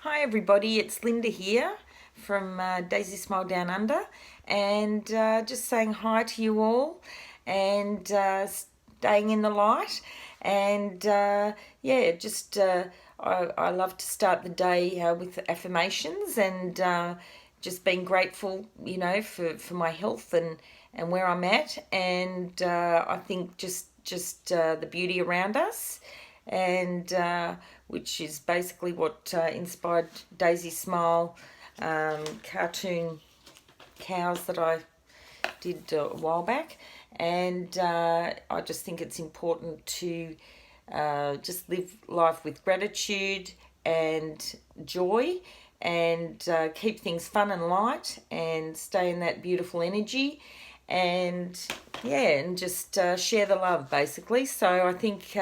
Hi everybody, it's Linda here from DaisySmile Down Under, and just saying hi to you all, and staying in the light, and yeah, just I love to start the day with affirmations and just being grateful, for my health and where I'm at, and I think just the beauty around us, and which is basically what inspired DaisySmile cartoon cows that I did a while back. And I just think it's important to just live life with gratitude and joy, and keep things fun and light, and stay in that beautiful energy, and yeah, and just share the love basically. So I think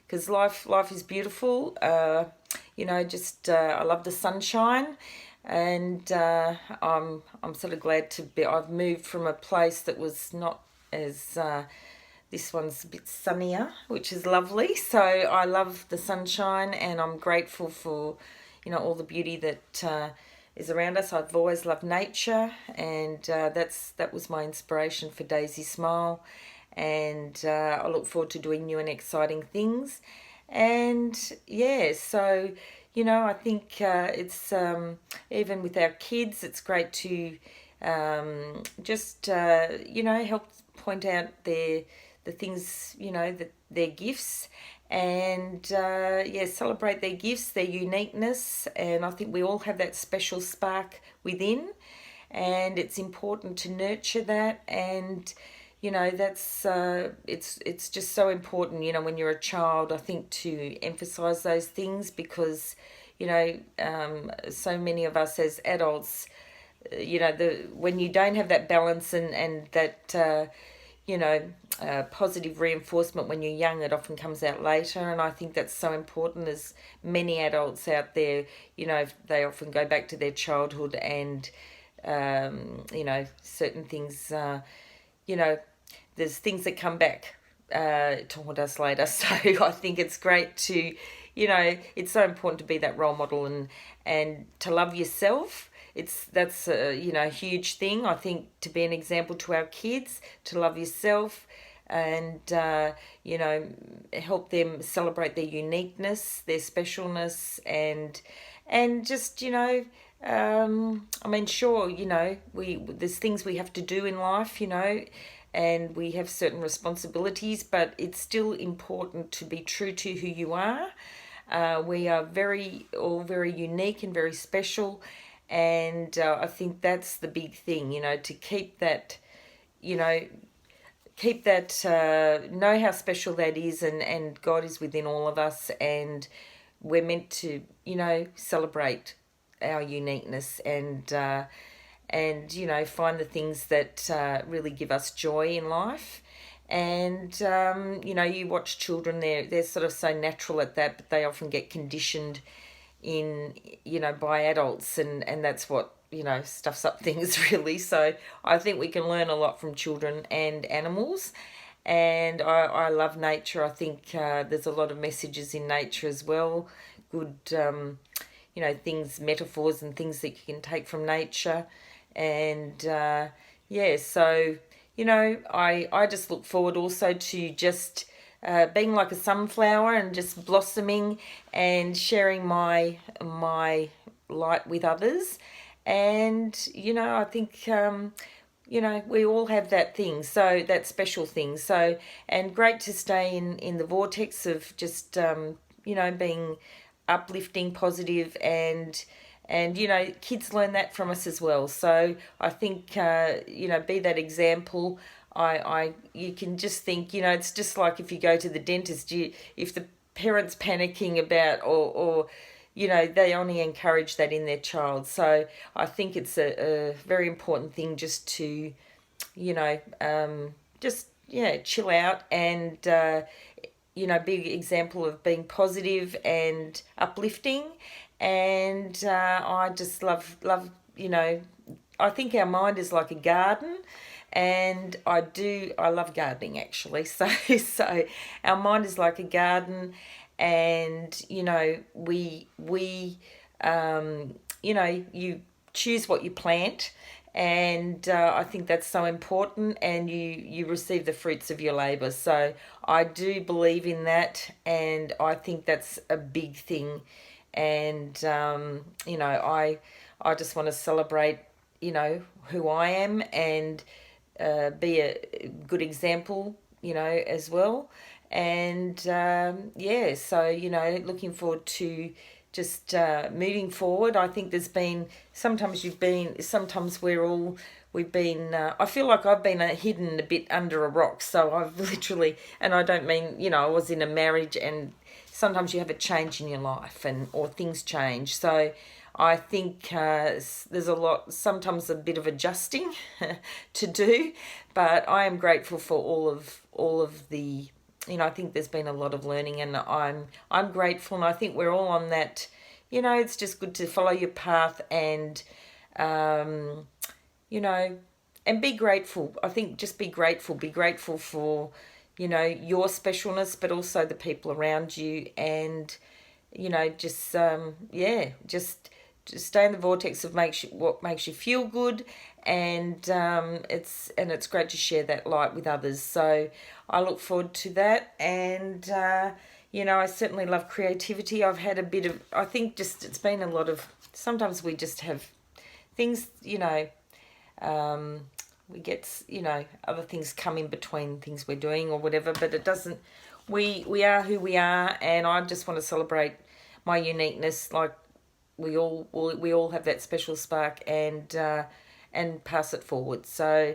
because life is beautiful. Just I love the sunshine, and I'm sort of glad to be. I've moved from a place that was not as this one's a bit sunnier, which is lovely. So I love the sunshine, and I'm grateful for all the beauty that is around us. I've always loved nature, and that was my inspiration for DaisySmile, and I look forward to doing new and exciting things. And yeah, so I think it's even with our kids, it's great to just help point out the things, that their gifts, and yeah, celebrate their gifts, their uniqueness. And I think we all have that special spark within, and it's important to nurture that. And that's it's just so important, when you're a child, I think, to emphasize those things, because so many of us as adults, the when you don't have that balance and that positive reinforcement when you're young, it often comes out later. And I think that's so important, as many adults out there, they often go back to their childhood, and certain things, you know there's things that come back to haunt us later. So I think it's great to, it's so important to be that role model, and to love yourself. That's a huge thing, I think, to be an example to our kids, to love yourself, and help them celebrate their uniqueness, their specialness, and just I mean, sure, we there's things we have to do in life, and we have certain responsibilities, but it's still important to be true to who you are. We are all very unique and very special, and I think that's the big thing, to you know, know how special that is, and God is within all of us, and we're meant to, celebrate our uniqueness, and find the things that really give us joy in life. And you watch children, they're sort of so natural at that, but they often get conditioned in by adults, and that's what stuffs up things really. So I think we can learn a lot from children and animals. And I love nature. I think there's a lot of messages in nature as well, good things, metaphors and things that you can take from nature. And yeah, so I just look forward also to just being like a sunflower, and just blossoming, and sharing my light with others. And I think we all have that thing, so that special thing. So, and great to stay in the vortex of just being uplifting, positive, and kids learn that from us as well. So I think be that example. I You can just think, it's just like if you go to the dentist, if the parents panicking about, or they only encourage that in their child. So I think it's a very important thing, just to just yeah, chill out, and be an example of being positive and uplifting. And I just love I think our mind is like a garden, and I love gardening actually. So our mind is like a garden, and we you know, you choose what you plant, and I think that's so important, and you receive the fruits of your labour. So I do believe in that, and I think that's a big thing. And you know, I just want to celebrate, you know, who I am, and be a good example, you know, as well. And yeah, so, you know, looking forward to just moving forward. I think there's been, sometimes we've been, I feel like I've been hidden a bit under a rock. So I've literally, and I don't mean, you know, I was in a marriage, and sometimes you have a change in your life, and or things change. So I think there's a lot, sometimes a bit of adjusting to do, but I am grateful for all of the, you know, I think there's been a lot of learning, and I'm grateful, and I think we're all on that. You know, it's just good to follow your path, and you know, and be grateful. I think just be grateful. Be grateful for, you know, your specialness, but also the people around you, and you know, just yeah, just stay in the vortex of what makes you feel good, and it's great to share that light with others. So I look forward to that, and you know, I certainly love creativity. I've had a bit of, I think, just it's been a lot of, sometimes we just have things, you know, we get, you know, other things come in between things we're doing or whatever, but it doesn't, we are who we are, and I just want to celebrate my uniqueness. Like we all have that special spark, and pass it forward. So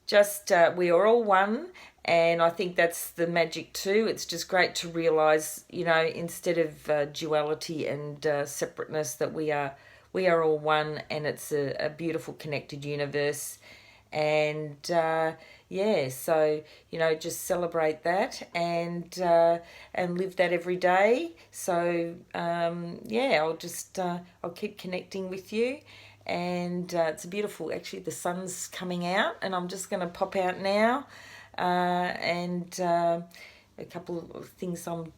just we are all one, and I think that's the magic too. It's just great to realize, you know, instead of duality and separateness, that we are all one, and it's a beautiful connected universe. And yeah, so, you know, just celebrate that, and live that every day. So yeah, I'll keep connecting with you, and it's beautiful. Actually, the sun's coming out, and I'm just going to pop out now, and a couple of things I've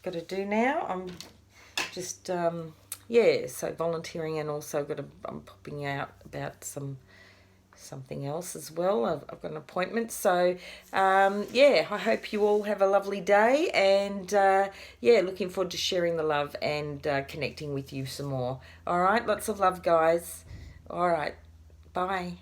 got to do now. I'm just yeah, so volunteering, and also I'm popping out about something else as well. I've got an appointment. So yeah, I hope you all have a lovely day, and yeah, looking forward to sharing the love, and connecting with you some more. All right, lots of love, guys. All right, bye.